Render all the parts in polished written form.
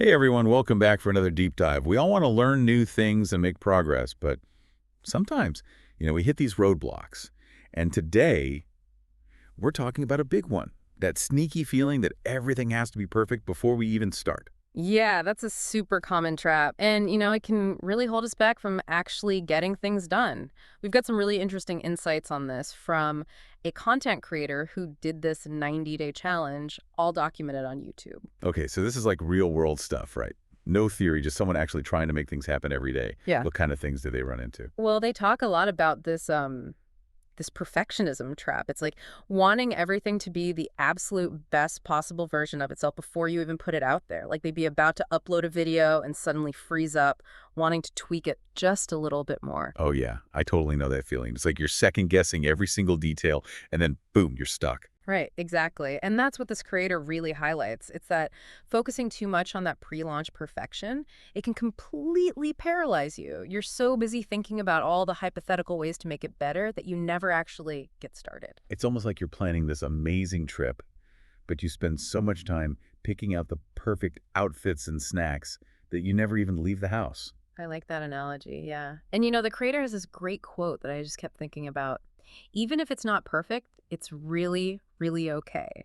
Hey everyone, welcome back for another deep dive. We all want to learn new things and make progress, but sometimes, we hit these roadblocks. And today, we're talking about a big one. That sneaky feeling that everything has to be perfect before we even start. Yeah, that's a super common trap. And, it can really hold us back from actually getting things done. We've got some really interesting insights on this from a content creator who did this 90-day challenge, all documented on YouTube. Okay, so this is like real world stuff, right? No theory, just someone actually trying to make things happen every day. Yeah. What kind of things do they run into? Well, they talk a lot about this perfectionism trap. It's like wanting everything to be the absolute best possible version of itself before you even put it out there. Like they'd be about to upload a video and suddenly freeze up, wanting to tweak it just a little bit more. Oh yeah, I totally know that feeling. It's like you're second guessing every single detail and then boom, you're stuck. Right, exactly. And that's what this creator really highlights. It's that focusing too much on that pre-launch perfection, it can completely paralyze you. You're so busy thinking about all the hypothetical ways to make it better that you never actually get started. It's almost like you're planning this amazing trip, but you spend so much time picking out the perfect outfits and snacks that you never even leave the house. I like that analogy, yeah. And the creator has this great quote that I just kept thinking about. Even if it's not perfect, it's really, really okay.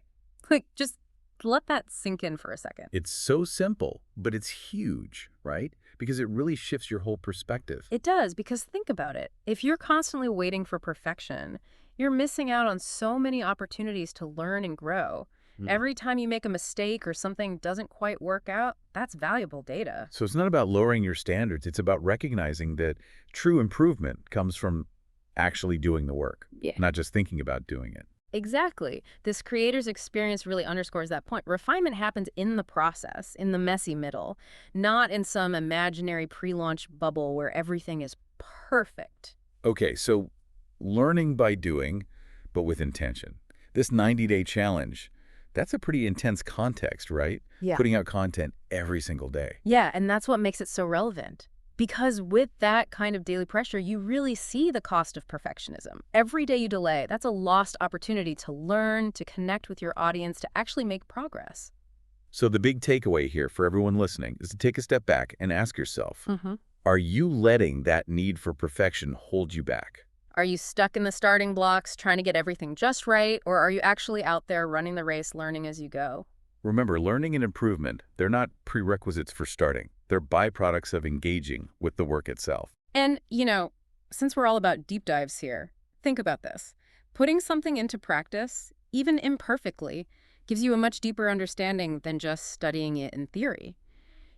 Like, just let that sink in for a second. It's so simple, but it's huge, right? Because it really shifts your whole perspective. It does, because think about it. If you're constantly waiting for perfection, you're missing out on so many opportunities to learn and grow. Every time you make a mistake or something doesn't quite work out, that's valuable data. So it's not about lowering your standards. It's about recognizing that true improvement comes from actually doing the work, Yeah. not just thinking about doing it. Exactly. This creator's experience really underscores that point. Refinement happens in the process, in the messy middle, not in some imaginary pre-launch bubble where everything is perfect. Okay, so learning by doing, but with intention. This 90-day challenge, that's a pretty intense context, right? Yeah. Putting out content every single day. Yeah, and that's what makes it so relevant. Because with that kind of daily pressure, you really see the cost of perfectionism. Every day you delay, that's a lost opportunity to learn, to connect with your audience, to actually make progress. So the big takeaway here for everyone listening is to take a step back and ask yourself, Mm-hmm. are you letting that need for perfection hold you back? Are you stuck in the starting blocks trying to get everything just right, or are you actually out there running the race, learning as you go? Remember, learning and improvement, they're not prerequisites for starting. They're byproducts of engaging with the work itself. And, since we're all about deep dives here, think about this. Putting something into practice, even imperfectly, gives you a much deeper understanding than just studying it in theory.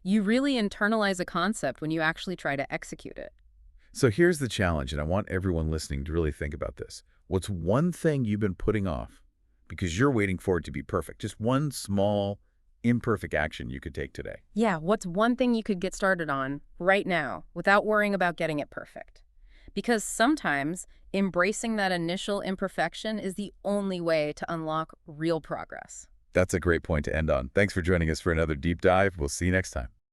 You really internalize a concept when you actually try to execute it. So here's the challenge, and I want everyone listening to really think about this. What's one thing you've been putting off because you're waiting for it to be perfect? Just one small, imperfect action you could take today. Yeah, what's one thing you could get started on right now without worrying about getting it perfect? Because sometimes embracing that initial imperfection is the only way to unlock real progress. That's a great point to end on. Thanks for joining us for another deep dive. We'll see you next time.